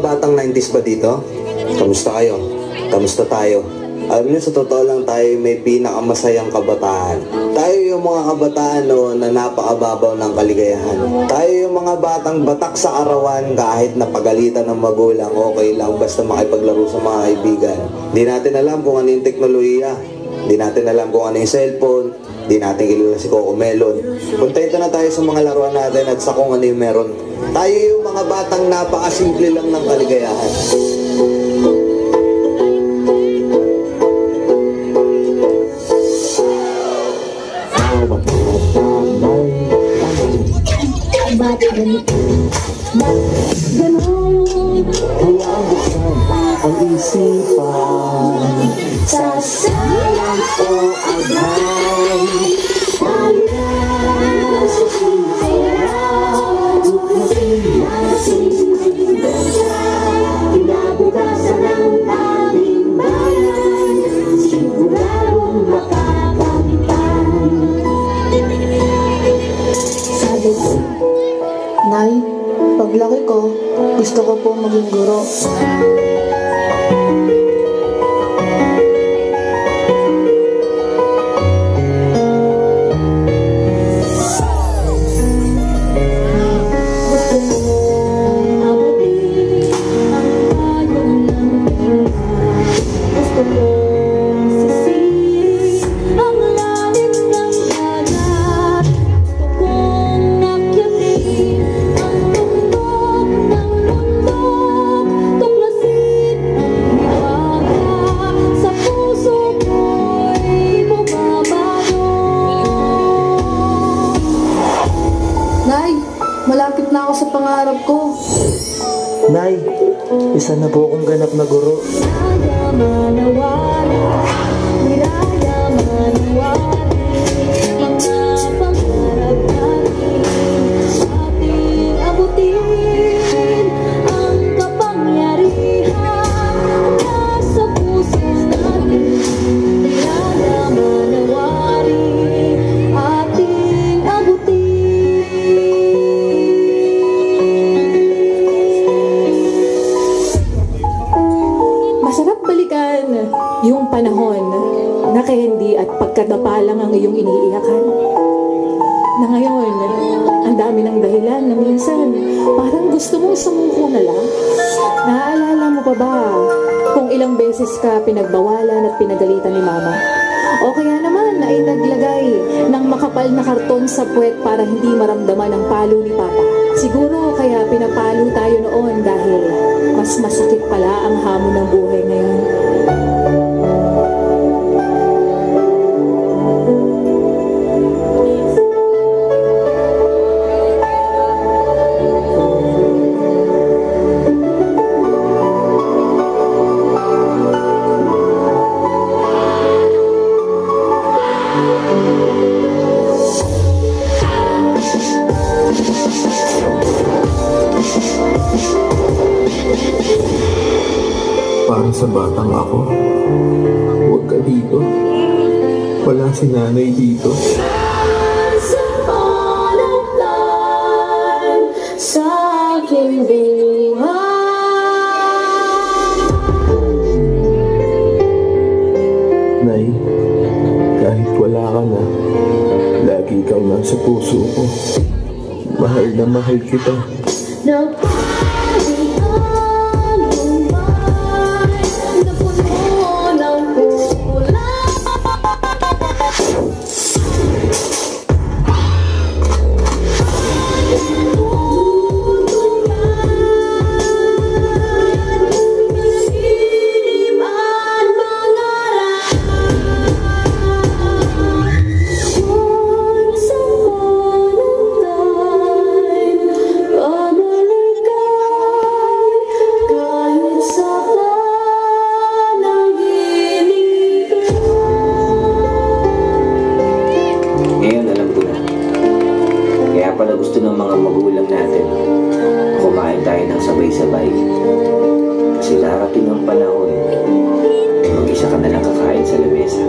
Batang 90s ba dito? Kamusta kayo? Kamusta tayo? Alam niyo, sa totoo lang tayo may pinakamasayang kabataan. Tayo yung mga kabataan noon na napakababaw ng kaligayahan. Tayo yung mga batang batak sa arawan kahit napagalitan ng magulang, okay lang basta makipaglaro sa mga kaibigan. Di natin alam kung ano yung teknolohiya. Di natin alam kung ano yung cellphone. Di natin kilala si Coco Melon. Kontento na tayo sa mga laruan natin at sa kung ano yung meron. Tayo yung mga batang napakasimple lang ng kaligayahan. Kaya buksan ang isipan sa sayang o agay. Sa sisiraw, kinabukasan ng aming bayan, siguradong makakamtan. Sabi ko, Nay, paglaki ko, gusto ko po maging guro. Sa pangarap ko. Nay, isa na po akong ganap na guro. Yung panahon na candy at pagkadapa lang ang iyong iniiyakan. Na ngayon, ang dami ng dahilan na minsan parang gusto mong sumuko na lang. Naaalala mo pa ba kung ilang beses ka pinagbawalan at pinagalitan ni Mama? O kaya naman ay naglagay ng makapal na karton sa puwet para hindi maramdaman ang palo ni Papa. Siguro kaya pinapalo tayo noon dahil mas masakit pala ang hamon ng buhay ngayon. Para sa batang ako, huwag ka dito. Wala si nanay dito. Sa aking Nay, kahit wala ka na, lagi kang nasa puso ko. Mahal na mahal kita. Oh gusto ng mga magulang natin na kumain tayo ng sabay-sabay. Kasi darating ang panahon na mag-isa ka na lang kakain sa lamesa.